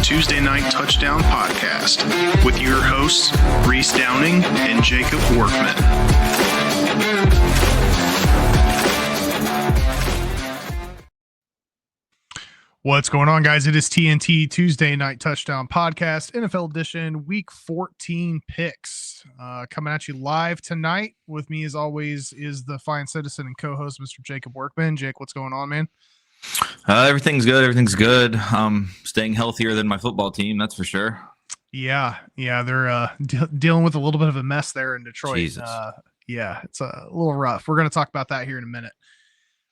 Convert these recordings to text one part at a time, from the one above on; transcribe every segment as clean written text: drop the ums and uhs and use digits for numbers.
Tuesday Night Touchdown Podcast with your hosts, Reese Downing and Jacob Workman. What's going on, guys? It is TNT Tuesday Night Touchdown Podcast, NFL edition, Week 14 picks. Coming at you live tonight. With me, as always, is the fine citizen and co-host, Mr. Jacob Workman. Jake, what's going on, man? Everything's good. Everything's good. Staying healthier than my football team, that's for sure. Yeah, they're dealing with a little bit of a mess there in Detroit. Jesus. It's a little rough. We're going to talk about that here in a minute.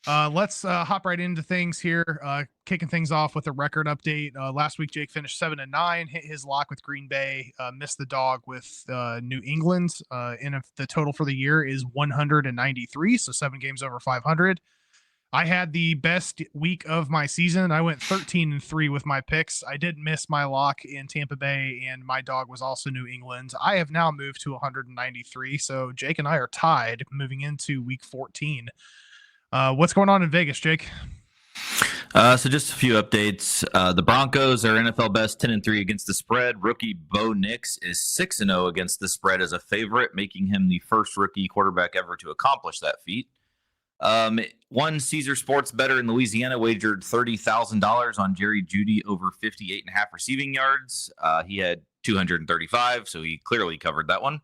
Let's hop right into things here. Kicking things off with a record update. Last week, Jake finished 7-9, hit his lock with Green Bay, missed the dog with New England. The total for the year is 193, so 7 games over 500. I had the best week of my season. I went 13-3 with my picks. I did miss my lock in Tampa Bay, and my dog was also New England. I have now moved to 193, so Jake and I are tied moving into Week 14. What's going on in Vegas, Jake? So just a few updates. The Broncos are NFL best 10-3 against the spread. Rookie Bo Nix is 6-0 against the spread as a favorite, making him the first rookie quarterback ever to accomplish that feat. One Caesar Sports bettor in Louisiana wagered $30,000 on Jerry Jeudy over 58.5 receiving yards. He had 235, so he clearly covered that one.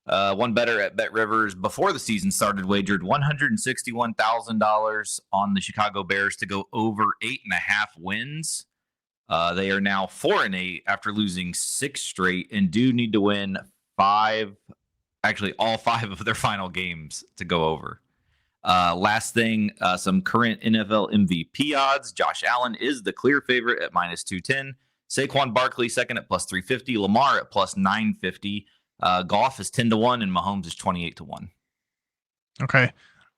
One bettor at Bet Rivers before the season started wagered $161,000 on the Chicago Bears to go over 8.5 wins. They are now 4-8 after losing 6 straight and do need to win all 5 of their final games to go over. Last thing, some current NFL MVP odds. Josh Allen is the clear favorite at -210. Saquon Barkley second at +350. Lamar at +950. Goff is 10-1 and Mahomes is 28-1. Okay.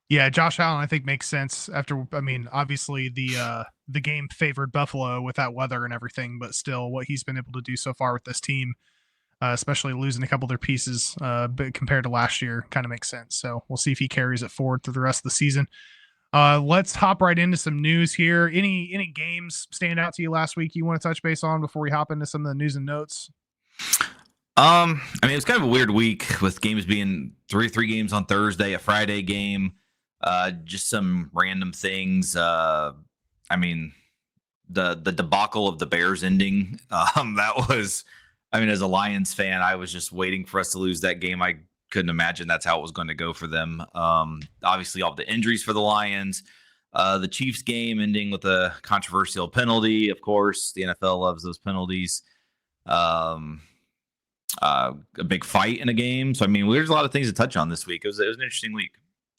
Yeah, Josh Allen, I think, makes sense obviously the game favored Buffalo with that weather and everything, but still what he's been able to do so far with this team, especially losing a couple of their pieces but compared to last year, kind of makes sense. So we'll see if he carries it forward through the rest of the season. Let's hop right into some news here. Any games stand out to you last week you want to touch base on before we hop into some of the news and notes? It's kind of a weird week with games being three games on Thursday, a Friday game, just some random things. The debacle of the Bears ending, that was, as a Lions fan, I was just waiting for us to lose that game. I couldn't imagine that's how it was going to go for them. Obviously all the injuries for the Lions, the Chiefs game ending with a controversial penalty. Of course, the NFL loves those penalties. A big fight in a game. So, there's a lot of things to touch on this week. It was an interesting week.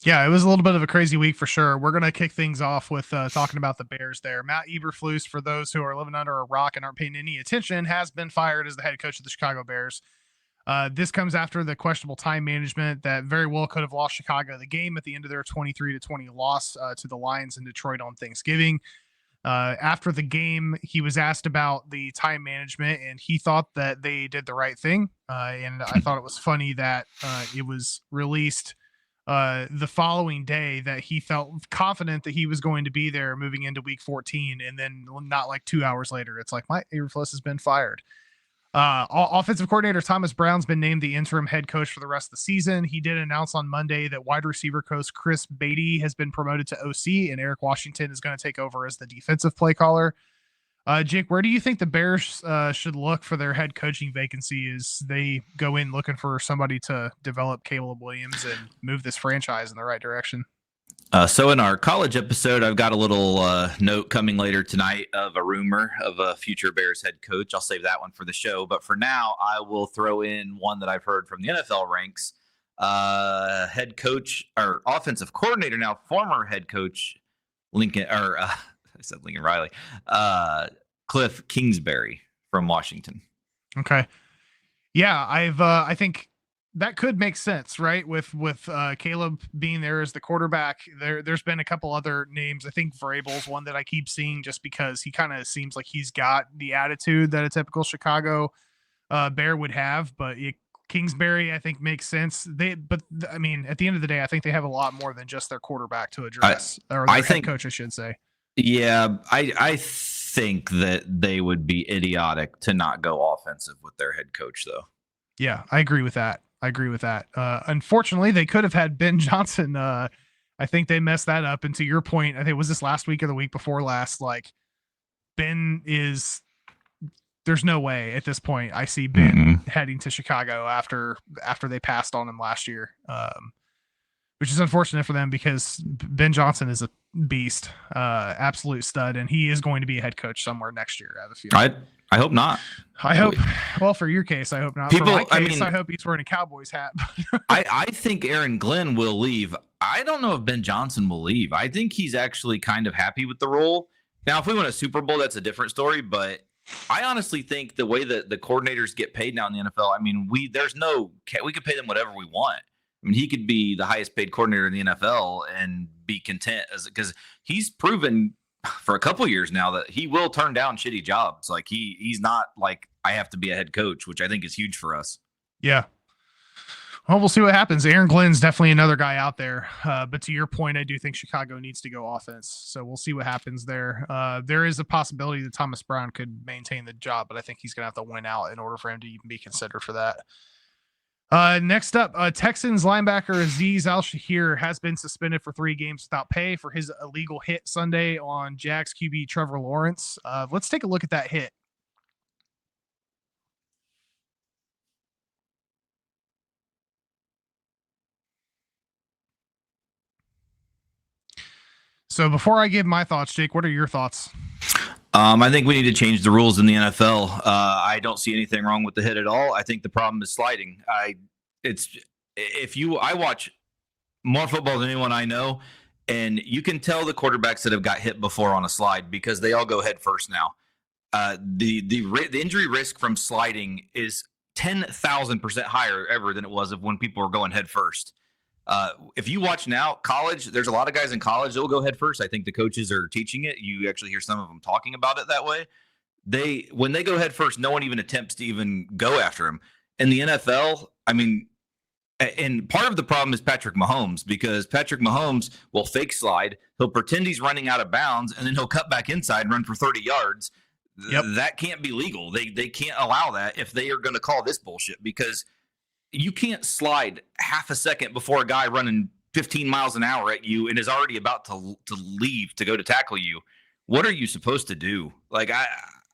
Yeah, it was a little bit of a crazy week for sure. We're going to kick things off with talking about the Bears there. Matt Eberflus, for those who are living under a rock and aren't paying any attention, has been fired as the head coach of the Chicago Bears. This comes after the questionable time management that very well could have lost Chicago the game at the end of their 23-20 loss to the Lions in Detroit on Thanksgiving. After the game, he was asked about the time management, and he thought that they did the right thing. And I thought it was funny that it was released the following day that he felt confident that he was going to be there moving into Week 14, and then not like 2 hours later, it's like, Mike Eberflus has been fired. Offensive coordinator Thomas Brown's been named the interim head coach for the rest of the season. He did announce on Monday that wide receiver coach Chris Beatty has been promoted to OC, and Eric Washington is going to take over as the defensive play caller. Jake, where do you think the Bears should look for their head coaching vacancy as they go in looking for somebody to develop Caleb Williams and move this franchise in the right direction? So in our college episode, I've got a little note coming later tonight of a rumor of a future Bears head coach. I'll save that one for the show. But for now, I will throw in one that I've heard from the NFL ranks. Head coach or offensive coordinator, now former head coach Lincoln Riley, Cliff Kingsbury from Washington. Okay. Yeah, I think that could make sense, right? With Caleb being there as the quarterback, there's been a couple other names. I think Vrabel's one that I keep seeing just because he kind of seems like he's got the attitude that a typical Chicago Bear would have. But Kingsbury, I think, makes sense. At the end of the day, I think they have a lot more than just their quarterback to address, or their head coach, I should say. Yeah, I think that they would be idiotic to not go offensive with their head coach, though. Yeah, I agree with that. Unfortunately, they could have had Ben Johnson. I think they messed that up. And to your point, I think it was this last week or the week before last. Like Ben is. There's no way at this point I see Ben heading to Chicago after they passed on him last year, which is unfortunate for them because Ben Johnson is a beast, absolute stud, and he is going to be a head coach somewhere next year. I have a feeling. I hope not. I hope. Well, for your case, I hope not. For my case, I hope he's wearing a Cowboys hat. I think Aaron Glenn will leave. I don't know if Ben Johnson will leave. I think he's actually kind of happy with the role. Now, if we win a Super Bowl, that's a different story. But I honestly think the way that the coordinators get paid now in the NFL, I mean, we could pay them whatever we want. I mean, he could be the highest paid coordinator in the NFL and be content because he's proven for a couple years now that he will turn down shitty jobs. Like he's not like, I have to be a head coach, which I think is huge for us. Yeah. Well, we'll see what happens. Aaron Glenn's definitely another guy out there. But to your point, I do think Chicago needs to go offense. So we'll see what happens there. There is a possibility that Thomas Brown could maintain the job, but I think he's going to have to win out in order for him to even be considered for that. Next up, Texans linebacker Azeez Al-Shahir has been suspended for 3 games without pay for his illegal hit Sunday on Jags QB Trevor Lawrence. Let's take a look at that hit. So before I give my thoughts, Jake, what are your thoughts? I think we need to change the rules in the NFL. I don't see anything wrong with the hit at all. I think the problem is sliding. I watch more football than anyone I know, and you can tell the quarterbacks that have got hit before on a slide because they all go head first now. The injury risk from sliding is 10,000% higher ever than it was of when people were going head first. If you watch now, college, there's a lot of guys in college that will go head first. I think the coaches are teaching it. You actually hear some of them talking about it that way. When they go head first, no one even attempts to even go after him. In the NFL, I mean, and part of the problem is Patrick Mahomes, because Patrick Mahomes will fake slide. He'll pretend he's running out of bounds, and then he'll cut back inside and run for 30 yards. Yep. That can't be legal. They can't allow that if they are going to call this bullshit, because you can't slide half a second before a guy running 15 miles an hour at you and is already about to leave to go to tackle you. What are you supposed to do? Like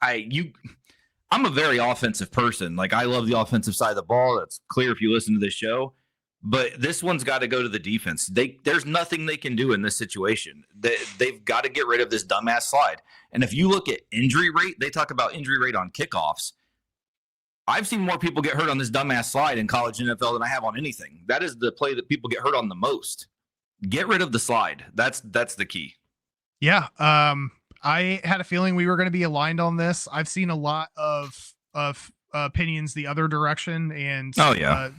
I'm a very offensive person. Like I love the offensive side of the ball. That's clear if you listen to this show. But this one's got to go to the defense. There's nothing they can do in this situation. They've got to get rid of this dumbass slide. And if you look at injury rate, they talk about injury rate on kickoffs. I've seen more people get hurt on this dumbass slide in college and NFL than I have on anything. That is the play that people get hurt on the most. Get rid of the slide. That's the key. Yeah. I had a feeling we were going to be aligned on this. I've seen a lot of opinions the other direction, and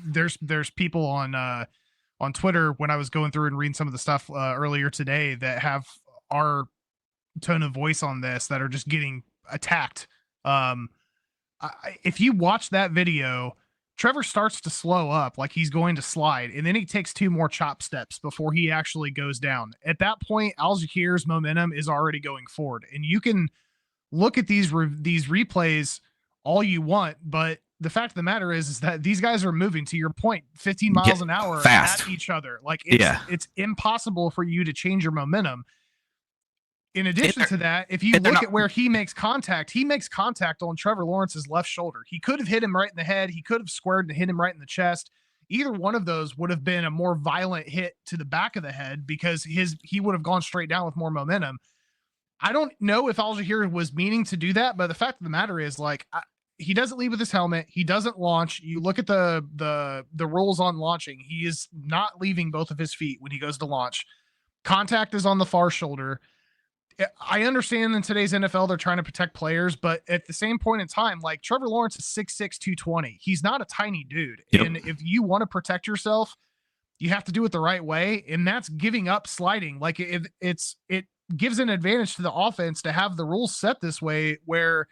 there's people on Twitter when I was going through and reading some of the stuff earlier today that have our tone of voice on this that are just getting attacked. If you watch that video, Trevor starts to slow up like he's going to slide, and then he takes 2 more chop steps before he actually goes down. At that point, Al-Shahir's momentum is already going forward, and you can look at these replays all you want, but the fact of the matter is that these guys are moving, to your point, 15 miles an hour fast at each other. Like it's impossible for you to change your momentum. In addition to that, if you look at where he makes contact on Trevor Lawrence's left shoulder. He could have hit him right in the head. He could have squared and hit him right in the chest. Either one of those would have been a more violent hit to the back of the head because he would have gone straight down with more momentum. I don't know if Al-Shahir was meaning to do that, but the fact of the matter is, like, he doesn't leave with his helmet. He doesn't launch. You look at the rules on launching. He is not leaving both of his feet when he goes to launch. Contact is on the far shoulder. I understand in today's NFL, they're trying to protect players, but at the same point in time, like Trevor Lawrence is 6'6", 220. He's not a tiny dude. Yep. And if you want to protect yourself, you have to do it the right way. And that's giving up sliding. Like it gives an advantage to the offense to have the rules set this way, where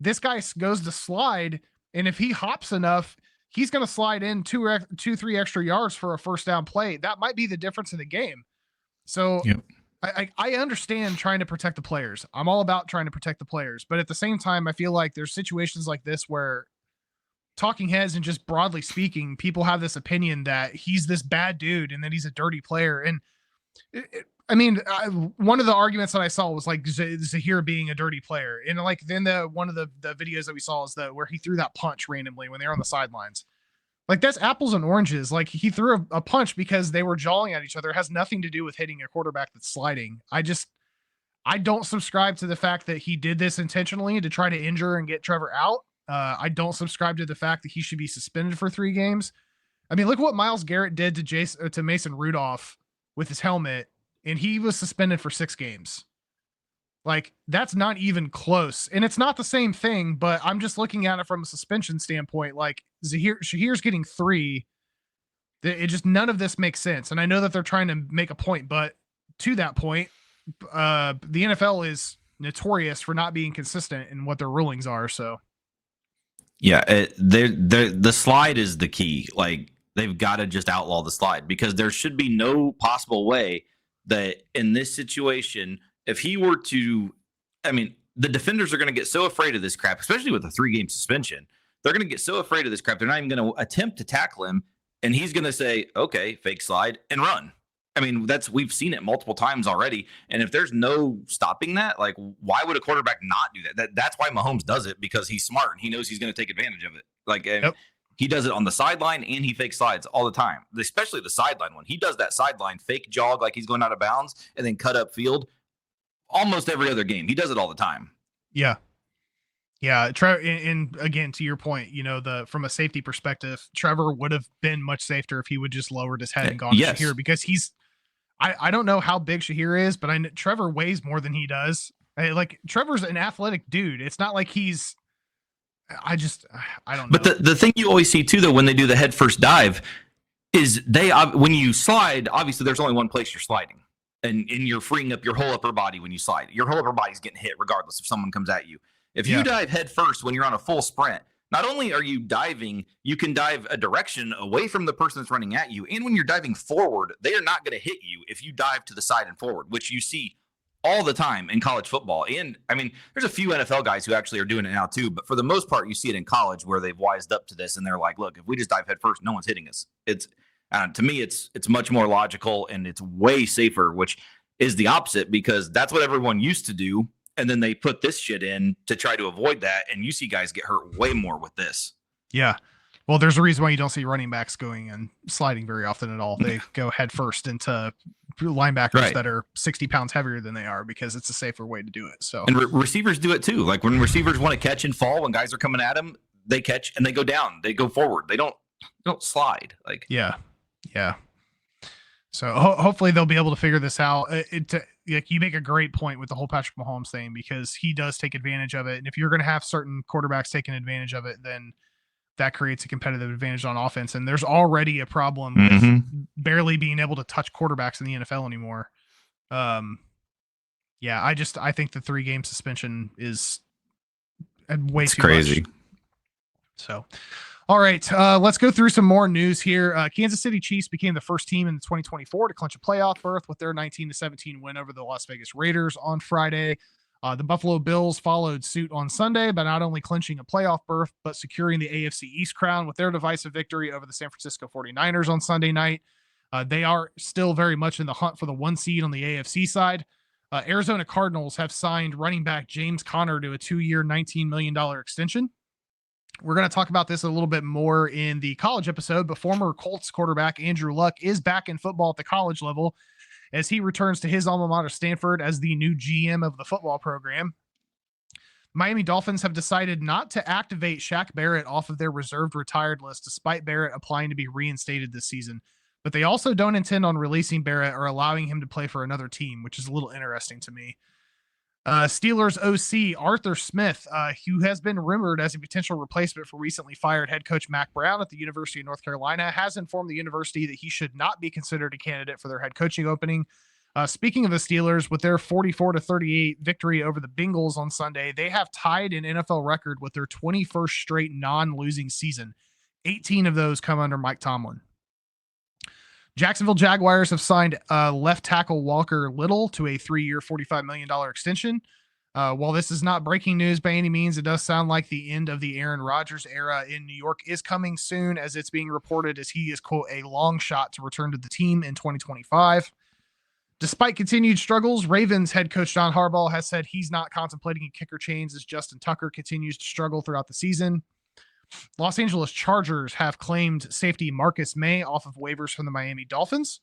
this guy goes to slide, and if he hops enough, he's going to slide in 2-3 extra yards for a first down play. That might be the difference in the game. So I understand trying to protect the players. I'm all about trying to protect the players, but at the same time, I feel like there's situations like this where talking heads and just broadly speaking, people have this opinion that he's this bad dude and that he's a dirty player. And one of the arguments that I saw was like Zahir being a dirty player, and like then one of the videos that we saw is where he threw that punch randomly when they were on the sidelines. Like that's apples and oranges. Like he threw a punch because they were jawing at each other. It has nothing to do with hitting a quarterback that's sliding. I don't subscribe to the fact that he did this intentionally to try to injure and get Trevor out. I don't subscribe to the fact that he should be suspended for 3 games. I mean, look what Myles Garrett did to Mason Rudolph with his helmet, and he was suspended for 6 games. Like that's not even close, and it's not the same thing. But I'm just looking at it from a suspension standpoint. Like Shahir's getting 3. It just none of this makes sense. And I know that they're trying to make a point, but to that point, the NFL is notorious for not being consistent in what their rulings are. So, yeah, the slide is the key. Like they've got to just outlaw the slide because there should be no possible way that in this situation. If he were to, I mean, the defenders are going to get so afraid of this crap, especially with a 3-game suspension. They're going to get so afraid of this crap. They're not even going to attempt to tackle him. And he's going to say, okay, fake slide and run. I mean, we've seen it multiple times already. And if there's no stopping that, like, why would a quarterback not do that? That's why Mahomes does it, because he's smart and he knows he's going to take advantage of it. Like, yep. He does it on the sideline and he fake slides all the time, especially the sideline one. He does that sideline fake jog like he's going out of bounds and then cut up field. Almost every other game. He does it all the time. Yeah. Yeah. And again, to your point, from a safety perspective, Trevor would have been much safer if he would just lowered his head and gone to Shahir, because I don't know how big Shahir is, but Trevor weighs more than he does. Like Trevor's an athletic dude. It's not like I don't know. But the thing you always see too, though, when they do the head first dive is when you slide, obviously there's only one place you're sliding. And you're freeing up your whole upper body when you slide. Your whole upper body's getting hit regardless if someone comes at you. If you dive head first when you're on a full sprint, not only are you diving, you can dive a direction away from the person that's running at you. And when you're diving forward, they are not going to hit you if you dive to the side and forward, which you see all the time in college football. And I mean, there's a few NFL guys who actually are doing it now too. But for the most part, you see it in college where they've wised up to this and they're like, look, if we just dive head first, no one's hitting us. To me, it's much more logical and it's way safer, which is the opposite, because that's what everyone used to do. And then they put this shit in to try to avoid that. And you see guys get hurt way more with this. Yeah. Well, there's a reason why you don't see running backs going and sliding very often at all. They go head first into linebackers that are 60 pounds heavier than they are, because it's a safer way to do it. So, and receivers do it too. Like when receivers want to catch and fall, when guys are coming at them, they catch and they go down, they go forward. They don't slide. Like, yeah. So hopefully they'll be able to figure this out. You make a great point with the whole Patrick Mahomes thing, because he does take advantage of it. And if you're going to have certain quarterbacks taking advantage of it, then that creates a competitive advantage on offense. And there's already a problem with barely being able to touch quarterbacks in the NFL anymore. I think the 3-game suspension is way too crazy. much. So, all right, let's go through some more news here. Kansas City Chiefs became the first team in the 2024 to clinch a playoff berth with their 19-17 win over the Las Vegas Raiders on Friday. The Buffalo Bills followed suit on Sunday by not only clinching a playoff berth, but securing the AFC East crown with their divisive victory over the San Francisco 49ers on Sunday night. They are still very much in the hunt for the 1 seed on the AFC side. Arizona Cardinals have signed running back James Conner to a 2-year, $19 million extension. We're going to talk about this a little bit more in the college episode, but former Colts quarterback Andrew Luck is back in football at the college level as he returns to his alma mater, Stanford, as the new GM of the football program. Miami Dolphins have decided not to activate Shaq Barrett off of their reserved retired list, despite Barrett applying to be reinstated this season. But they also don't intend on releasing Barrett or allowing him to play for another team, which is a little interesting to me. Steelers OC Arthur Smith, who has been rumored as a potential replacement for recently fired head coach Mac Brown at the University of North Carolina, has informed the university that he should not be considered a candidate for their head coaching opening. Speaking of the Steelers, with their 44-38 victory over the Bengals on Sunday, they have tied an NFL record with their 21st straight non-losing season. 18 of those come under Mike Tomlin. Jacksonville Jaguars have signed left tackle Walker Little to a 3-year, $45 million extension. While this is not breaking news by any means, it does sound like the end of the Aaron Rodgers era in New York is coming soon, as it's being reported as he is, quote, a long shot to return to the team in 2025. Despite continued struggles, Ravens head coach John Harbaugh has said he's not contemplating a kicker change as Justin Tucker continues to struggle throughout the season. Los Angeles Chargers have claimed safety Marcus May off of waivers from the Miami Dolphins.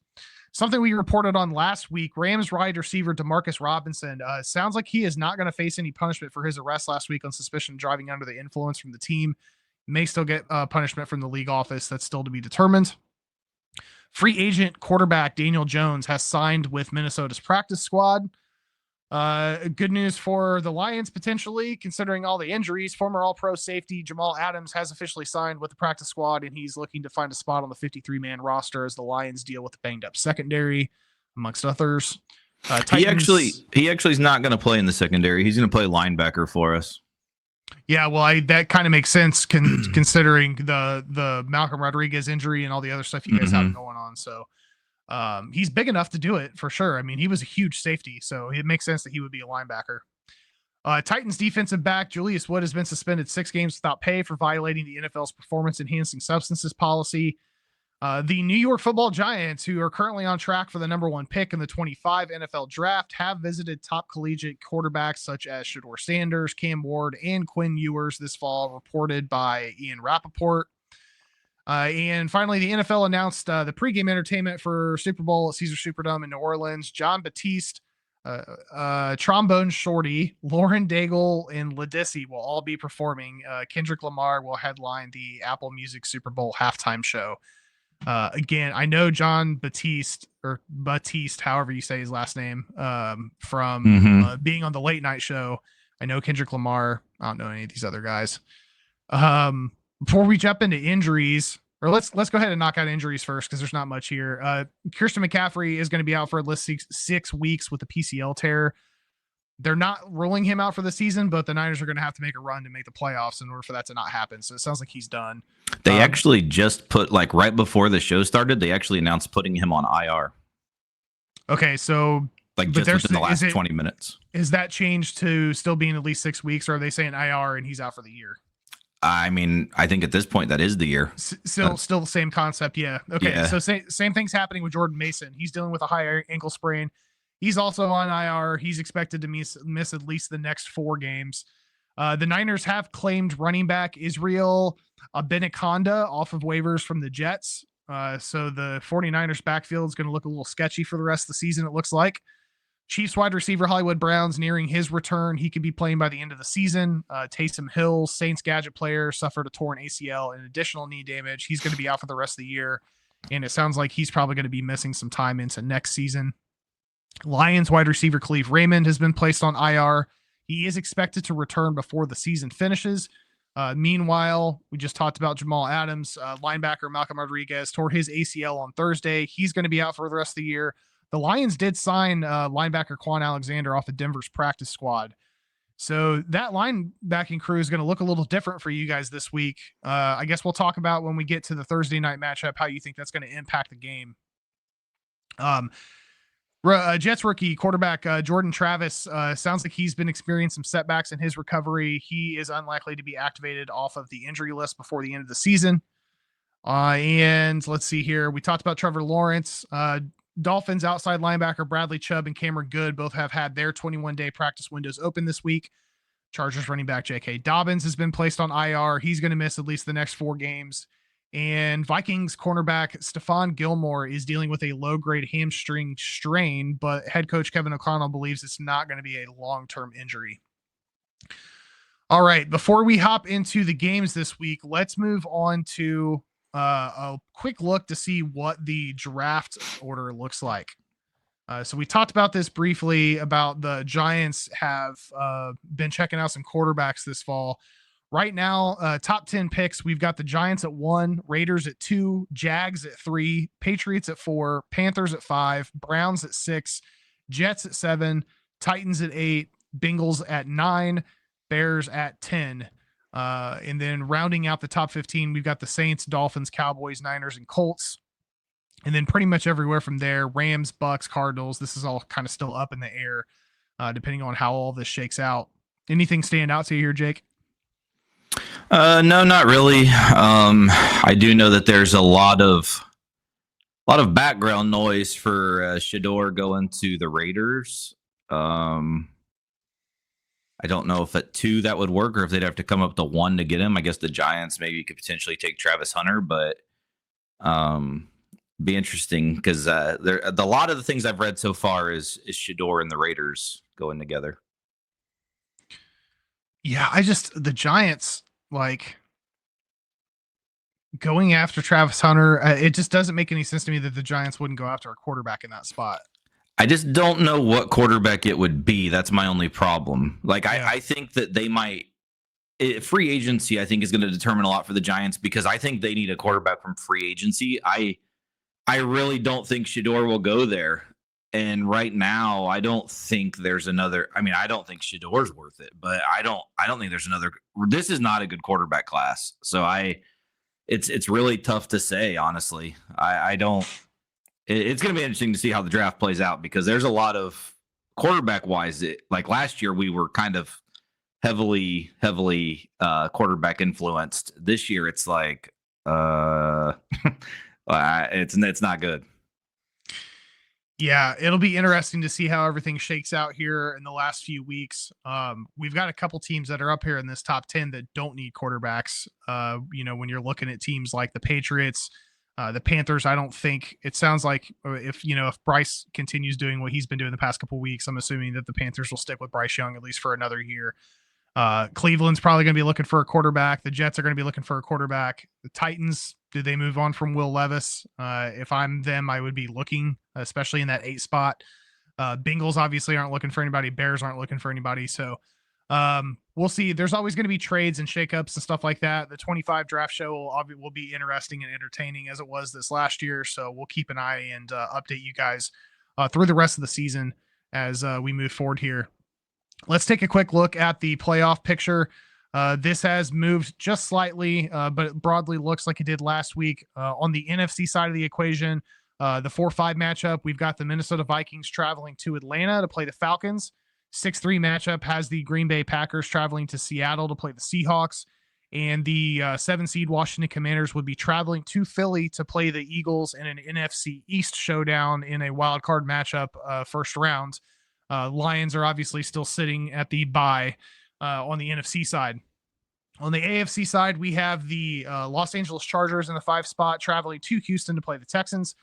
Something we reported on last week, Rams wide receiver DeMarcus Robinson sounds like he is not going to face any punishment for his arrest last week on suspicion of driving under the influence from the team. May still get punishment from the league office. That's still to be determined. Free agent quarterback Daniel Jones has signed with Minnesota's practice squad. Good news for the Lions, potentially, considering all the injuries. Former All-Pro safety Jamal Adams has officially signed with the practice squad, and he's looking to find a spot on the 53-man roster as the Lions deal with the banged-up secondary, amongst others. Titans, he actually is not going to play in the secondary. He's going to play linebacker for us. Yeah, well, that kind of makes sense considering the Malcolm Rodriguez injury and all the other stuff you guys have going on. So he's big enough to do it for sure. I mean, he was a huge safety, so it makes sense that he would be a linebacker. Titans defensive back Julius Wood has been suspended 6 games without pay for violating the NFL's performance-enhancing substances policy. The New York Football Giants, who are currently on track for the number 1 pick in the 25 NFL draft, have visited top collegiate quarterbacks such as Shedeur Sanders, Cam Ward, and Quinn Ewers this fall, reported by Ian Rappaport. And finally, the NFL announced the pregame entertainment for Super Bowl at Caesars Superdome in New Orleans. John Batiste, Trombone Shorty, Lauren Daigle, and Ledisi will all be performing. Kendrick Lamar will headline the Apple Music Super Bowl halftime show. Again, I know John Batiste, or Batiste, however you say his last name, from being on the late night show. I know Kendrick Lamar. I don't know any of these other guys. Before we jump into injuries, or let's go ahead and knock out injuries first, because there's not much here. Christian McCaffrey is going to be out for at least 6 weeks with a PCL tear. They're not ruling him out for the season, but the Niners are going to have to make a run to make the playoffs in order for that to not happen. So it sounds like he's done. They actually just put, like, right before the show started, they actually announced putting him on IR. Okay, so like just within the last 20 minutes. Is that changed to still being at least 6 weeks, or are they saying IR and he's out for the year? I mean, I think at this point that is the year. Still the same concept. Yeah. Okay. Yeah. So same thing's happening with Jordan Mason. He's dealing with a high ankle sprain. He's also on IR. He's expected to miss at least the next 4 games. The Niners have claimed running back Israel Abeniconda off of waivers from the Jets. So the 49ers backfield is going to look a little sketchy for the rest of the season, it looks like. Chiefs wide receiver Hollywood Brown's nearing his return. He could be playing by the end of the season. Taysom Hill, Saints gadget player, suffered a torn ACL and additional knee damage. He's going to be out for the rest of the year, and it sounds like he's probably going to be missing some time into next season. Lions wide receiver Khalif Raymond has been placed on IR. He is expected to return before the season finishes. Meanwhile, we just talked about Jamal Adams. Linebacker Malcolm Rodriguez tore his ACL on Thursday. He's going to be out for the rest of the year. The Lions did sign linebacker Quan Alexander off of Denver's practice squad. So that linebacking crew is going to look a little different for you guys this week. I guess we'll talk about when we get to the Thursday night matchup, how you think that's going to impact the game. Jets rookie quarterback Jordan Travis sounds like he's been experiencing some setbacks in his recovery. He is unlikely to be activated off of the injury list before the end of the season. And let's see here. We talked about Trevor Lawrence. Dolphins outside linebacker Bradley Chubb and Cameron Good both have had their 21-day practice windows open this week. Chargers running back J.K. Dobbins has been placed on IR. He's going to miss at least the next 4 games. And Vikings cornerback Stephon Gilmore is dealing with a low-grade hamstring strain, but head coach Kevin O'Connell believes it's not going to be a long-term injury. All right, before we hop into the games this week, let's move on to a quick look to see what the draft order looks like. So we talked about this briefly about the Giants have been checking out some quarterbacks this fall. Right now, top 10 picks, we've got the Giants at 1, Raiders at 2, Jags at 3, Patriots at 4, Panthers at 5, Browns at 6, Jets at 7, Titans at 8, Bengals at 9, Bears at 10. And then rounding out the top 15, we've got the Saints, Dolphins, Cowboys, Niners, and Colts. And then pretty much everywhere from there, Rams, Bucks, Cardinals, this is all kind of still up in the air, depending on how all this shakes out. Anything stand out to you here, Jake? No, not really. I do know that there's a lot of background noise for Shador going to the Raiders. I don't know if at 2 that would work, or if they'd have to come up to 1 to get him. I guess the Giants maybe could potentially take Travis Hunter, but be interesting because there a lot of the things I've read so far is Shador and the Raiders going together. Yeah, the Giants, like, going after Travis Hunter, it just doesn't make any sense to me that the Giants wouldn't go after a quarterback in that spot. I just don't know what quarterback it would be. That's my only problem. Like, yeah. I think that they might free agency, I think, is going to determine a lot for the Giants, because I think they need a quarterback from free agency. I really don't think Shador will go there. And right now, I don't think there's another. I mean, I don't think Shador's worth it, but I don't think there's another. This is not a good quarterback class. So it's really tough to say, honestly. I don't. It's going to be interesting to see how the draft plays out, because there's a lot of quarterback wise. Like last year, we were kind of heavily quarterback influenced. This year, it's like it's not good. Yeah, it'll be interesting to see how everything shakes out here in the last few weeks. We've got a couple teams that are up here in this top 10 that don't need quarterbacks. When you're looking at teams like the Patriots, the Panthers, I don't think it sounds like if Bryce continues doing what he's been doing the past couple weeks, I'm assuming that the Panthers will stick with Bryce Young at least for another year. Cleveland's probably going to be looking for a quarterback. The Jets are going to be looking for a quarterback. The Titans, did they move on from Will Levis? If I'm them, I would be looking, especially in that 8 spot. Bengals obviously aren't looking for anybody. Bears aren't looking for anybody. So we'll see. There's always going to be trades and shakeups and stuff like that. The 25 draft show will be interesting and entertaining as it was this last year. So we'll keep an eye and update you guys through the rest of the season as we move forward here. Let's take a quick look at the playoff picture. This has moved just slightly, but it broadly looks like it did last week. On the NFC side of the equation, the 4-5 matchup, we've got the Minnesota Vikings traveling to Atlanta to play the Falcons. 6-3 matchup has the Green Bay Packers traveling to Seattle to play the Seahawks. And the 7-seed Washington Commanders would be traveling to Philly to play the Eagles in an NFC East showdown in a wild card matchup first round. Lions are obviously still sitting at the bye on the NFC side. On the AFC side, we have the Los Angeles Chargers in the 5 spot traveling to Houston to play the Texans.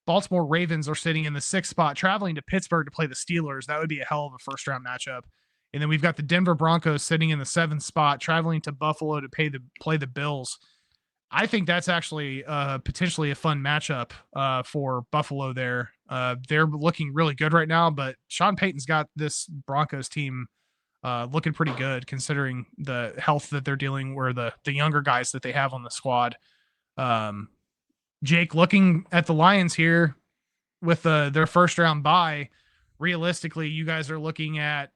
Baltimore Ravens are sitting in the 6th spot traveling to Pittsburgh to play the Steelers. That would be a hell of a first round matchup. And then we've got the Denver Broncos sitting in the 7th spot traveling to Buffalo to play the Bills. I think that's actually potentially a fun matchup for Buffalo there. They're looking really good right now, but Sean Payton's got this Broncos team looking pretty good considering the health that they're dealing with, the younger guys that they have on the squad. Jake, looking at the Lions here with their first round bye, realistically, you guys are looking at,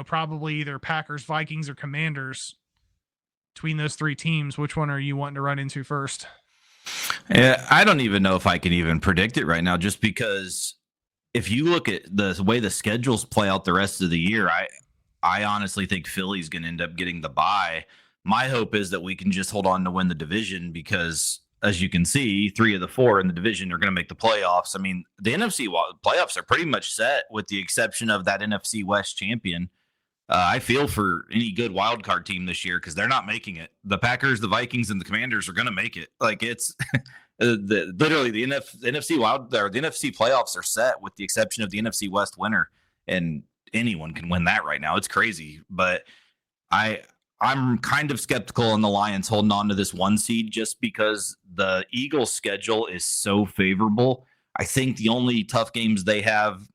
probably either Packers, Vikings, or Commanders. Between those 3 teams, which one are you wanting to run into first? Yeah, I don't even know if I can even predict it right now, just because if you look at the way the schedules play out the rest of the year, I honestly think Philly's going to end up getting the bye. My hope is that we can just hold on to win the division, because as you can see, 3 of the 4 in the division are going to make the playoffs. I mean, the NFC playoffs are pretty much set with the exception of that NFC West champion. I feel for any good wild card team this year, because they're not making it. The Packers, the Vikings, and the Commanders are going to make it. Like, it's literally the NFC playoffs are set with the exception of the NFC West winner, and anyone can win that right now. It's crazy, but I'm kind of skeptical on the Lions holding on to this 1 seed just because the Eagles' schedule is so favorable. I think the only tough games they have,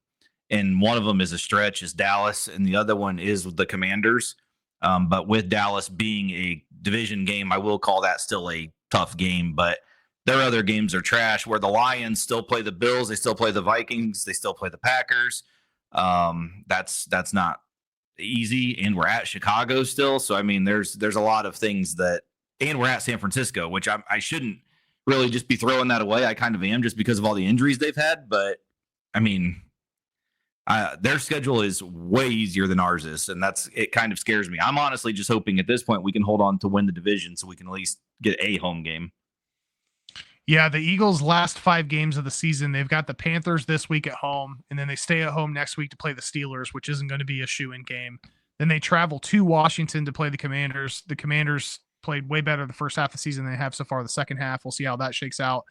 and one of them is a stretch, is Dallas, and the other one is the Commanders. But with Dallas being a division game, I will call that still a tough game. But their other games are trash, where the Lions still play the Bills, they still play the Vikings, they still play the Packers. That's not easy, and we're at Chicago still. So, I mean, there's a lot of things that – and we're at San Francisco, which I shouldn't really just be throwing that away. I kind of am just because of all the injuries they've had. But I mean, their schedule is way easier than ours is, and it kind of scares me. I'm honestly just hoping at this point we can hold on to win the division so we can at least get a home game. Yeah, the Eagles' last 5 games of the season, they've got the Panthers this week at home, and then they stay at home next week to play the Steelers, which isn't going to be a shoo-in game. Then they travel to Washington to play the Commanders. The Commanders played way better the first half of the season than they have so far the second half. We'll see how that shakes out.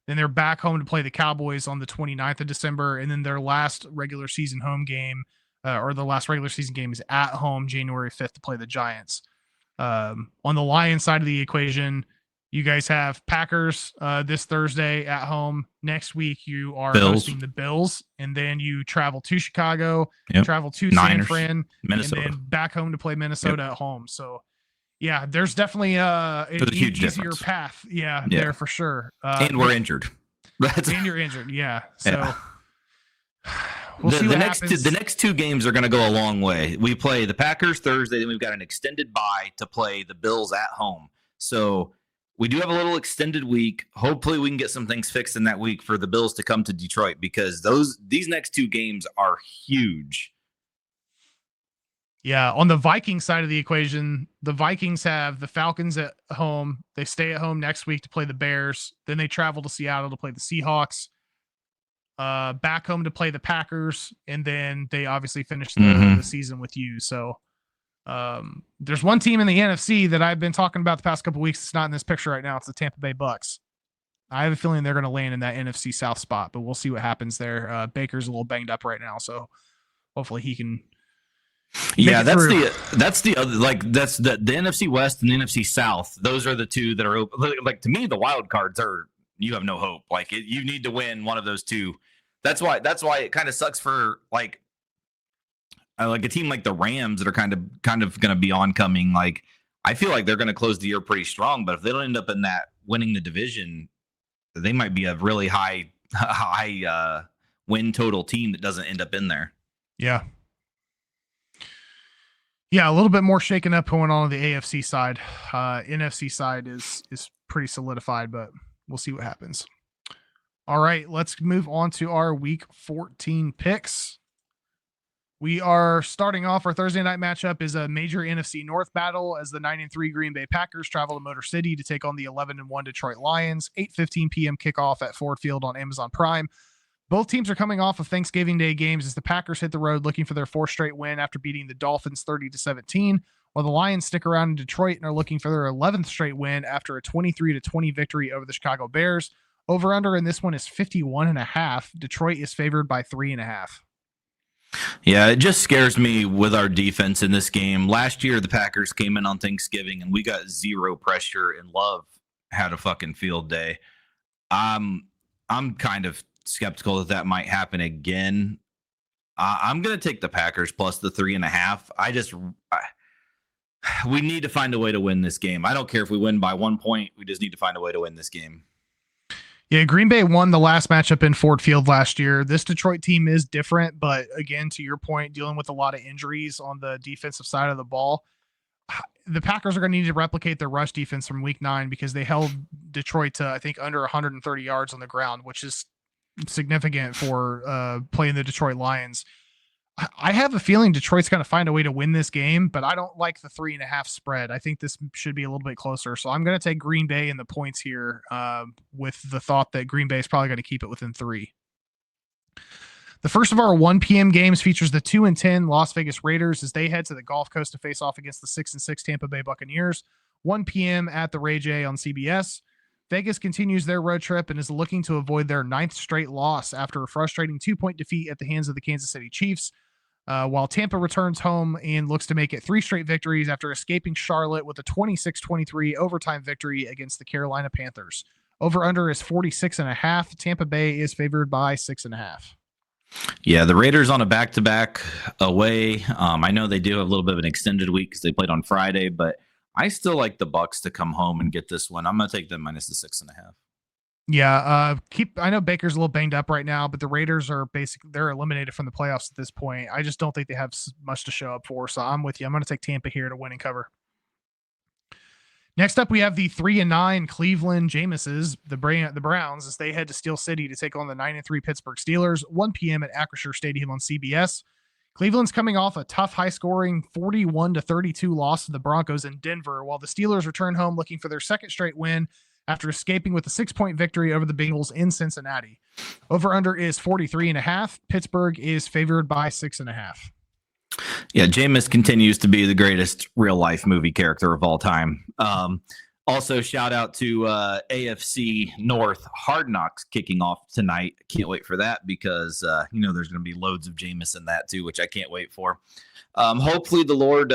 Then they're back home to play the Cowboys on the 29th of December. And then their last regular season home game, or the last regular season game, is at home January 5th to play the Giants. On the Lions side of the equation, you guys have Packers this Thursday at home. Next week, you are hosting the Bills. And then you travel to Chicago, travel to Niners, San Fran, Minnesota, and then back home to play Minnesota at home. So, yeah, there's definitely an huge easier difference. Path. Yeah, there for sure. And we're injured. And you're injured. Yeah. So we'll see what happens. The next 2 games are going to go a long way. We play the Packers Thursday, then we've got an extended bye to play the Bills at home. So we do have a little extended week. Hopefully we can get some things fixed in that week for the Bills to come to Detroit, because these next 2 games are huge. Yeah, on the Vikings side of the equation, the Vikings have the Falcons at home. They stay at home next week to play the Bears. Then they travel to Seattle to play the Seahawks. Back home to play the Packers, and then they obviously finish the season with you. So there's one team in the NFC that I've been talking about the past couple of weeks. It's not in this picture right now. It's the Tampa Bay Bucks. I have a feeling they're going to land in that NFC South spot, but we'll see what happens there. Baker's a little banged up right now, so hopefully he can. Yeah, that's the other, like, that's the NFC West and the NFC South. Those are the 2 that are open. Like, to me, the wild cards you have no hope. Like, you need to win one of those 2. That's why it kind of sucks for like a team like the Rams that are kind of going to be oncoming. Like, I feel like they're going to close the year pretty strong, but if they don't end up in that winning the division, they might be a really high win total team that doesn't end up in there. Yeah. Yeah, a little bit more shaken up going on the AFC side. NFC side is pretty solidified, but we'll see what happens. All right, let's move on to our Week 14 picks. We are starting off our Thursday night matchup is a major NFC North battle as the 9-3 Green Bay Packers travel to Motor City to take on the 11-1 Detroit Lions. 8:15 p.m. kickoff at Ford Field on Amazon Prime. Both teams are coming off of Thanksgiving Day games as the Packers hit the road looking for their 4th straight win after beating the Dolphins 30-17, while the Lions stick around in Detroit and are looking for their 11th straight win after a 23-20 victory over the Chicago Bears. Over-under in this one is 51.5. Detroit is favored by 3.5. Yeah, it just scares me with our defense in this game. Last year, the Packers came in on Thanksgiving and we got 0 pressure, and Love had a fucking field day. I'm kind of skeptical that might happen again. I'm going to take the Packers plus the 3.5. We need to find a way to win this game. I don't care if we win by 1 point. We just need to find a way to win this game. Yeah, Green Bay won the last matchup in Ford Field last year. This Detroit team is different, but again, to your point, dealing with a lot of injuries on the defensive side of the ball, the Packers are going to need to replicate their rush defense from Week 9 because they held Detroit to, I think, under 130 yards on the ground, which is significant for playing the Detroit Lions. I have a feeling Detroit's going to find a way to win this game, but I don't like the 3.5 spread. I think this should be a little bit closer. So I'm going to take Green Bay in the points here with the thought that Green Bay is probably going to keep it within 3. The first of our 1 p.m. games features the 2-10 Las Vegas Raiders as they head to the Gulf Coast to face off against the 6-6 Tampa Bay Buccaneers. 1 p.m. at the Ray J on CBS. Vegas continues their road trip and is looking to avoid their 9th straight loss after a frustrating 2-point defeat at the hands of the Kansas City Chiefs. While Tampa returns home and looks to make it 3 straight victories after escaping Charlotte with a 26-23 overtime victory against the Carolina Panthers. Over-under is 46.5. Tampa Bay is favored by 6.5. Yeah, the Raiders on a back-to-back away. I know they do have a little bit of an extended week because they played on Friday, but I still like the Bucs to come home and get this one. I'm going to take them minus the 6.5. Yeah, I know Baker's a little banged up right now, but the Raiders are they're eliminated from the playoffs at this point. I just don't think they have much to show up for, so I'm with you. I'm going to take Tampa here to win and cover. Next up, we have the 3-9 Cleveland Jameses, the Browns, as they head to Steel City to take on the 9-3 Pittsburgh Steelers, 1 p.m. at Acrisure Stadium on CBS. Cleveland's coming off a tough, high-scoring 41-32 loss to the Broncos in Denver, while the Steelers return home looking for their second straight win after escaping with a 6-point victory over the Bengals in Cincinnati. Over-under is 43.5. Pittsburgh is favored by 6.5. Yeah, Jameis continues to be the greatest real-life movie character of all time. Also, shout out to AFC North Hard Knocks kicking off tonight. Can't wait for that because, there's going to be loads of Jameis in that too, which I can't wait for. Hopefully the Lord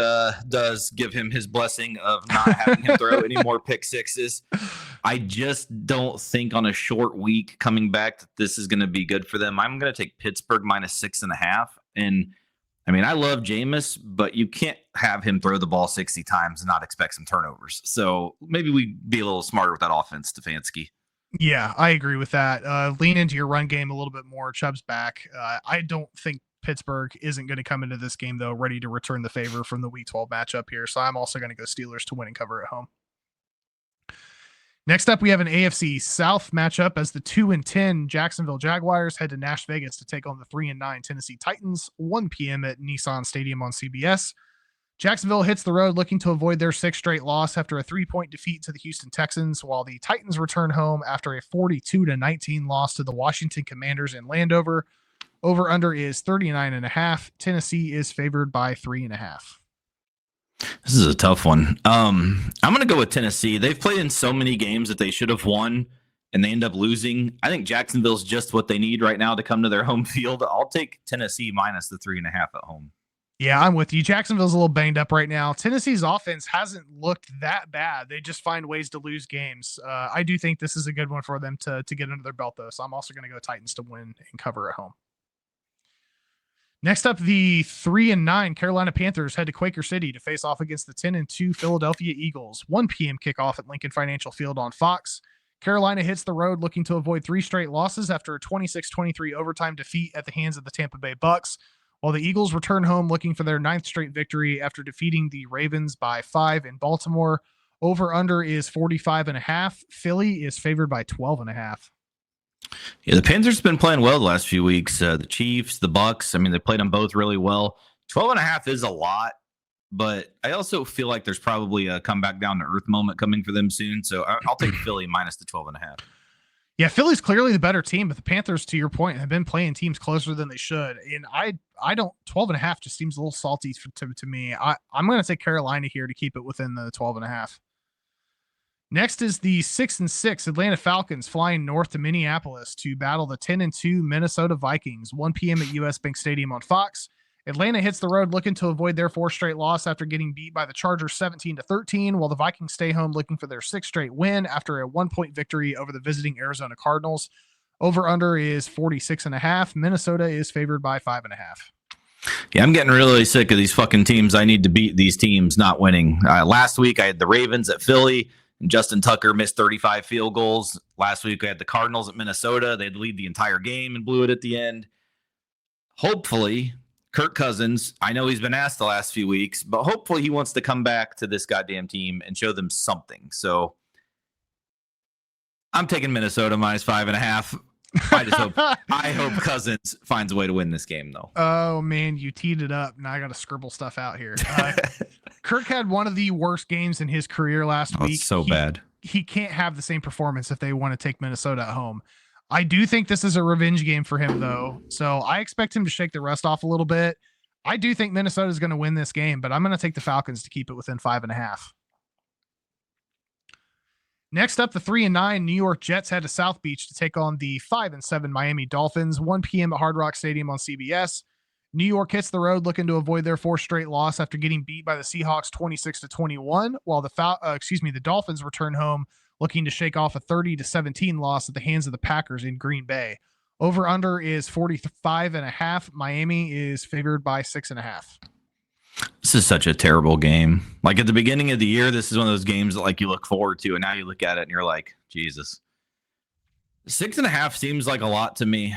does give him his blessing of not having him throw any more pick sixes. I just don't think on a short week coming back that this is going to be good for them. I'm going to take Pittsburgh -6.5. And I mean, I love Jameis, but you can't have him throw the ball 60 times and not expect some turnovers. So maybe we be a little smarter with that offense, Stefanski. Yeah, I agree with that. Lean into your run game a little bit more. Chubb's back. I don't think Pittsburgh isn't going to come into this game, though, ready to return the favor from the Week 12 matchup here. So I'm also going to go Steelers to win and cover at home. Next up, we have an AFC South matchup as the 2-10 Jacksonville Jaguars head to Nash Vegas to take on the 3-9 Tennessee Titans, 1 p.m. at Nissan Stadium on CBS. Jacksonville hits the road looking to avoid their sixth straight loss after a 3-point defeat to the Houston Texans, while the Titans return home after a 42-19 loss to the Washington Commanders in Landover. Over-under is 39.5. Tennessee is favored by 3.5. This is a tough one. I'm going to go with Tennessee. They've played in so many games that they should have won, and they end up losing. I think Jacksonville's just what they need right now to come to their home field. I'll take Tennessee minus the 3.5 at home. Yeah, I'm with you. Jacksonville's a little banged up right now. Tennessee's offense hasn't looked that bad. They just find ways to lose games. I do think this is a good one for them to get under their belt, though. So I'm also going to go Titans to win and cover at home. Next up, the 3-9 Carolina Panthers head to Quaker City to face off against the 10-2 Philadelphia Eagles. 1 p.m. kickoff at Lincoln Financial Field on Fox. Carolina hits the road looking to avoid 3 straight losses after a 26-23 overtime defeat at the hands of the Tampa Bay Bucks, while the Eagles return home looking for their 9th straight victory after defeating the Ravens by 5 in Baltimore. Over-under is 45.5. Philly is favored by 12.5. Yeah, the Panthers have been playing well the last few weeks. The Chiefs, the Bucks, I mean, they played them both really well. 12.5 is a lot, but I also feel like there's probably a comeback down to earth moment coming for them soon. So I'll take Philly minus the 12.5. Yeah, Philly's clearly the better team, but the Panthers, to your point, have been playing teams closer than they should. And I don't, 12.5 just seems a little salty to me. I'm going to take Carolina here to keep it within the 12.5. Next is the 6-6 Atlanta Falcons flying north to Minneapolis to battle the 10-2 Minnesota Vikings, 1 p.m. at US Bank Stadium on Fox. Atlanta hits the road looking to avoid their 4th straight loss after getting beat by the Chargers 17-13, while the Vikings stay home looking for their 6th straight win after a 1-point victory over the visiting Arizona Cardinals. Over-under is 46.5. Minnesota is favored by 5.5. Yeah, I'm getting really sick of these fucking teams. I need to beat these teams not winning. Last week, I had the Ravens at Philly. Justin Tucker missed 35 field goals. Last week, we had the Cardinals at Minnesota. They'd lead the entire game and blew it at the end. Hopefully, Kirk Cousins, I know he's been asked the last few weeks, but hopefully he wants to come back to this goddamn team and show them something. So I'm taking Minnesota minus 5.5. I hope Cousins finds a way to win this game, though. Oh, man, you teed it up. Now I got to scribble stuff out here. Kirk had one of the worst games in his career last week. It's so bad. He can't have the same performance if they want to take Minnesota at home. I do think this is a revenge game for him, though. So I expect him to shake the rust off a little bit. I do think Minnesota is going to win this game, but I'm going to take the Falcons to keep it within 5.5. Next up, the 3-9 New York Jets head to South Beach to take on the 5-7 Miami Dolphins, 1 p.m. at Hard Rock Stadium on CBS. New York hits the road looking to avoid their 4th straight loss after getting beat by the Seahawks 26-21, while the Dolphins return home looking to shake off a 30-17 loss at the hands of the Packers in Green Bay. Over-under is 45.5. Miami is favored by 6.5. This is such a terrible game. Like at the beginning of the year, this is one of those games that like you look forward to, and now you look at it and you're like, Jesus. 6.5 seems like a lot to me.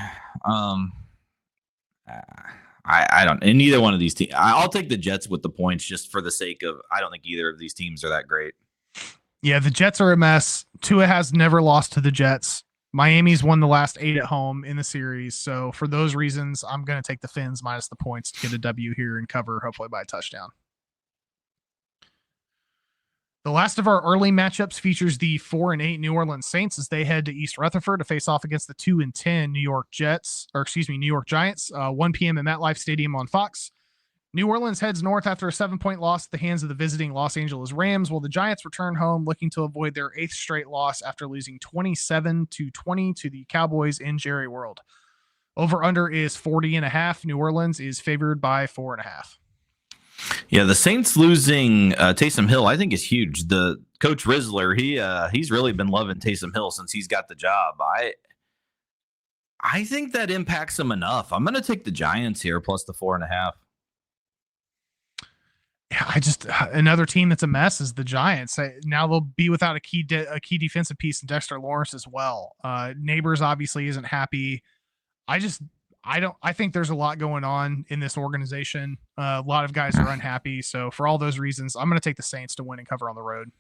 I don't, in neither one of these teams. I'll take the Jets with the points just for the sake of, I don't think either of these teams are that great. Yeah, the Jets are a mess. Tua has never lost to the Jets. Miami's won the last 8 at home in the series. So for those reasons, I'm going to take the Fins minus the points to get a W here and cover, hopefully by a touchdown. The last of our early matchups features the 4-8 New Orleans Saints as they head to East Rutherford to face off against the 2-10 New York Giants. 1 p.m. at MetLife Stadium on Fox. New Orleans heads north after a 7-point loss at the hands of the visiting Los Angeles Rams, while the Giants return home looking to avoid their 8th straight loss after losing 27-20 to the Cowboys in Jerry World. Over-under is 40.5. New Orleans is favored by 4.5. Yeah, the Saints losing Taysom Hill, I think, is huge. The coach Rizzler, he's really been loving Taysom Hill since he's got the job. I think that impacts him enough. I'm going to take the Giants here plus the 4.5. Yeah, another team that's a mess is the Giants. Now they'll be without a key defensive piece in Dexter Lawrence as well. Neighbors obviously isn't happy. I think there's a lot going on in this organization. A lot of guys are unhappy. So for all those reasons, I'm going to take the Saints to win and cover on the road.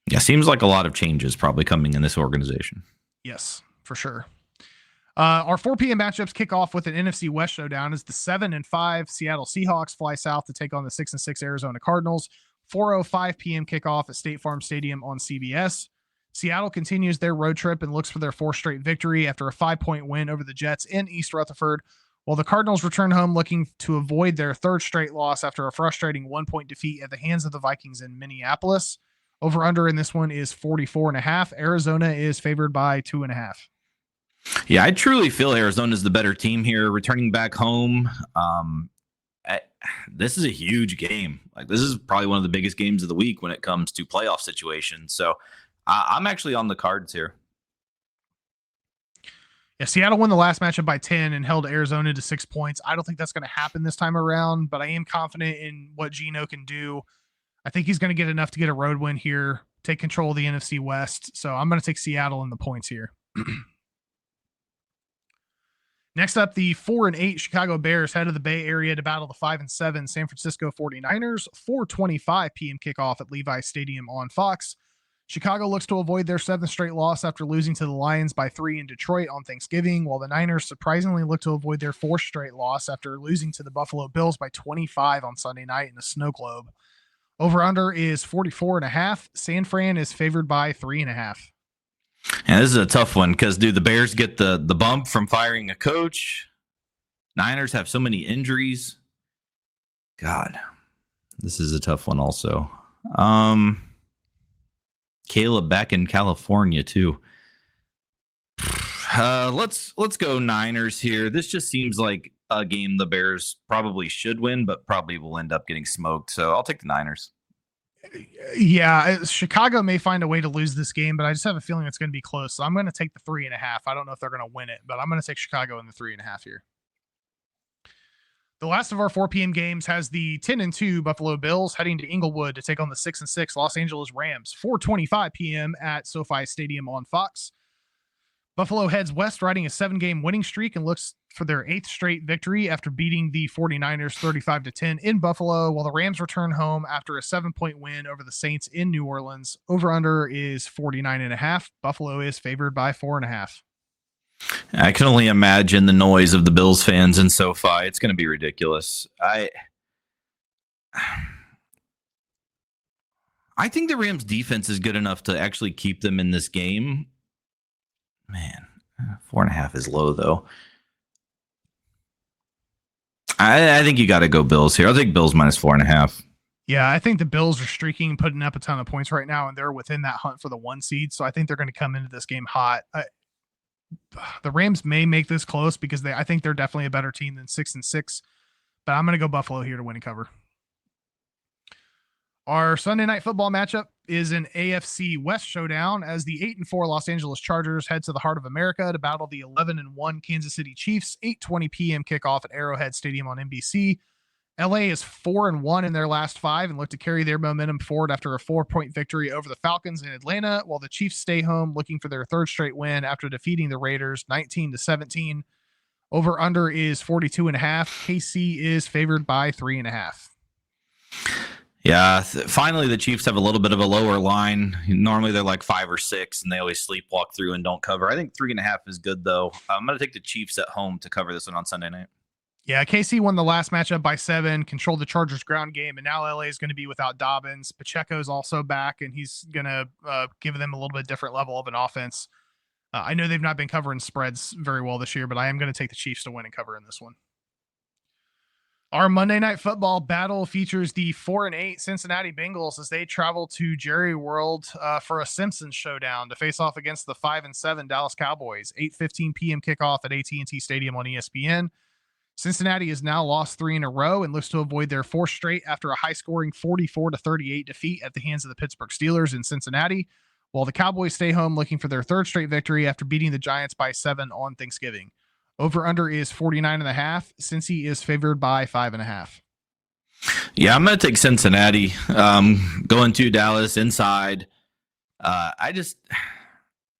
Yeah, seems like a lot of changes probably coming in this organization. Yes, for sure. Our 4 p.m. matchups kick off with an NFC West showdown as the 7-5 Seattle Seahawks fly south to take on the 6-6 Arizona Cardinals. 4:05 p.m. kickoff at State Farm Stadium on CBS. Seattle continues their road trip and looks for their 4th straight victory after a 5-point win over the Jets in East Rutherford, while the Cardinals return home looking to avoid their 3rd straight loss after a frustrating 1-point defeat at the hands of the Vikings in Minneapolis. Over-under in this one is 44.5. Arizona is favored by 2.5. Yeah, I truly feel Arizona is the better team here, returning back home. This is a huge game. Like, this is probably one of the biggest games of the week when it comes to playoff situations. So I'm actually on the cards here. Yeah, Seattle won the last matchup by 10 and held Arizona to 6 points. I don't think that's going to happen this time around, but I am confident in what Geno can do. I think he's going to get enough to get a road win here, take control of the NFC West. So I'm going to take Seattle in the points here. Next up, the 4-8 Chicago Bears head of the Bay Area to battle the 5-7 San Francisco 49ers. 4:25 p.m. kickoff at Levi Stadium on Fox. Chicago looks to avoid their 7th straight loss after losing to the Lions by 3 in Detroit on Thanksgiving, while the Niners surprisingly look to avoid their 4th straight loss after losing to the Buffalo Bills by 25 on Sunday night in a snow globe. Over-under is 44.5. San Fran is favored by 3.5. And this is a tough one because do the Bears get the bump from firing a coach? Niners have so many injuries. God, this is a tough one also. Caleb back in California too. Let's go Niners here. This just seems like a game the Bears probably should win, but probably will end up getting smoked. So I'll take the Niners. Yeah, Chicago may find a way to lose this game, but I just have a feeling it's going to be close. So I'm going to take the 3.5. I don't know if they're going to win it, but I'm going to take Chicago in the 3.5 here. The last of our 4 p.m. games has the 10-2 Buffalo Bills heading to Inglewood to take on the 6-6 Los Angeles Rams. 4:25 p.m. at SoFi Stadium on Fox. Buffalo heads west riding a 7-game winning streak and looks for their 8th straight victory after beating the 49ers 35-10 in Buffalo, while the Rams return home after a 7-point win over the Saints in New Orleans. Over-under is 49.5. Buffalo is favored by 4.5. I can only imagine the noise of the Bills fans in SoFi. It's going to be ridiculous. I think the Rams defense is good enough to actually keep them in this game. Man, 4.5 is low though. I think you got to go Bills here. I'll take Bills minus 4.5. Yeah, I think the Bills are streaking, putting up a ton of points right now, and they're within that hunt for the 1 seed. So I think they're going to come into this game hot. The Rams may make this close because I think they're definitely a better team than 6-6, but I'm going to go Buffalo here to win and cover. Our Sunday night football matchup is an AFC West showdown as the 8-4 Los Angeles Chargers head to the heart of America to battle the 11-1 Kansas City Chiefs. 8:20 p.m. kickoff at Arrowhead Stadium on NBC. LA is 4-1 in their last 5 and look to carry their momentum forward after a 4-point victory over the Falcons in Atlanta, while the Chiefs stay home looking for their 3rd straight win after defeating the Raiders 19-17. Over under is 42.5. KC is favored by 3.5. Yeah, finally the Chiefs have a little bit of a lower line. Normally they're like 5 or 6, and they always sleepwalk through and don't cover. I think 3.5 is good though. I'm going to take the Chiefs at home to cover this one on Sunday night. Yeah, KC won the last matchup by 7, controlled the Chargers ground game, and now LA is going to be without Dobbins. Pacheco's also back, and he's going to give them a little bit different level of an offense. I know they've not been covering spreads very well this year, but I am going to take the Chiefs to win and cover in this one. Our Monday Night Football battle features the 4-8 Cincinnati Bengals as they travel to Jerry World for a Simpsons showdown to face off against the 5-7 Dallas Cowboys. 8:15 p.m. kickoff at AT&T Stadium on ESPN. Cincinnati has now lost 3 in a row and looks to avoid their 4th straight after a high-scoring 44-38 defeat at the hands of the Pittsburgh Steelers in Cincinnati, while the Cowboys stay home looking for their 3rd straight victory after beating the Giants by 7 on Thanksgiving. Over-under is 49.5. Cincy is favored by 5.5. Yeah, I'm going to take Cincinnati. Going to Dallas inside.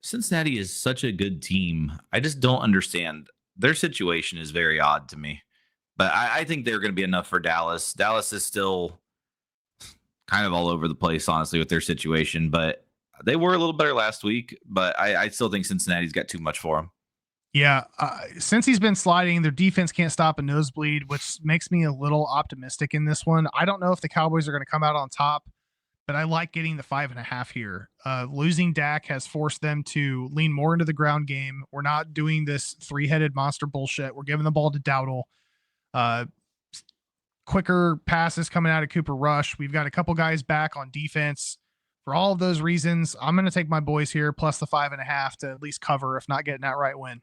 Cincinnati is such a good team. I just don't understand. Their situation is very odd to me, but I think they're going to be enough for Dallas. Dallas is still kind of all over the place, honestly, with their situation, but they were a little better last week, but I still think Cincinnati's got too much for them. Yeah, since he's been sliding, their defense can't stop a nosebleed, which makes me a little optimistic in this one. I don't know if the Cowboys are going to come out on top, but I like getting the 5.5 here. Losing Dak has forced them to lean more into the ground game. We're not doing this 3-headed monster bullshit. We're giving the ball to Dowdle. Quicker passes coming out of Cooper Rush. We've got a couple guys back on defense. For all of those reasons, I'm going to take my boys here plus the 5.5 to at least cover, if not get an outright win.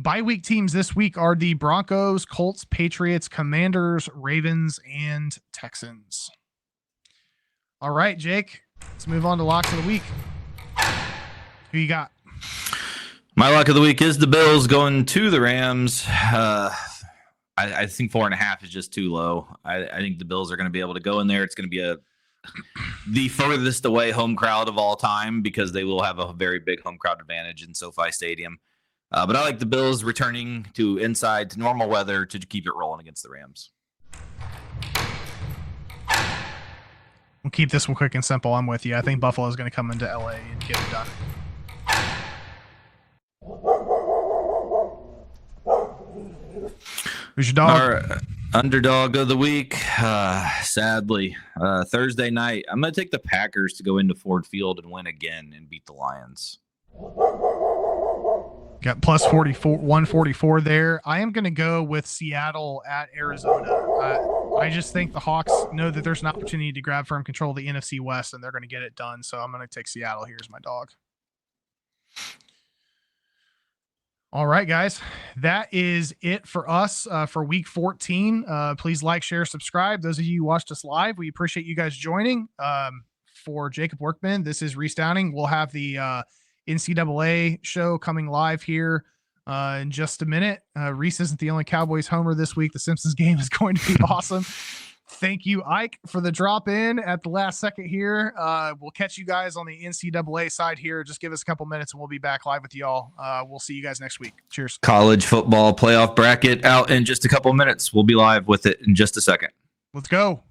Bye week teams this week are the Broncos, Colts, Patriots, Commanders, Ravens, and Texans. All right, Jake, let's move on to locks of the week. Who you got? My lock of the week is the Bills going to the Rams. I think 4.5 is just too low. I think the Bills are going to be able to go in there. It's going to be the furthest away home crowd of all time because they will have a very big home crowd advantage in SoFi Stadium. But I like the Bills returning to inside to normal weather to keep it rolling against the Rams. We'll keep this one quick and simple. I'm with you. I think Buffalo is going to come into LA and get it done. Who's your dog? Our underdog of the week, sadly, Thursday night. I'm going to take the Packers to go into Ford Field and win again and beat the Lions. Got plus 144 there. I am going to go with Seattle at Arizona. I just think the Hawks know that there's an opportunity to grab firm control of the NFC West, and they're going to get it done. So I'm going to take Seattle here as my dog. All right, guys. That is it for us for week 14. Please like, share, subscribe. Those of you who watched us live, we appreciate you guys joining. For Jacob Workman, this is Reese Downing. We'll have the NCAA show coming live here in just a minute. Reese isn't the only Cowboys homer this week. The Simpsons game is going to be awesome. Thank you, Ike, for the drop in at the last second here. We'll catch you guys on the NCAA side here. Just give us a couple minutes and we'll be back live with y'all. We'll see you guys next week. Cheers. College football playoff bracket out in just a couple minutes. We'll be live with it in just a second. Let's go.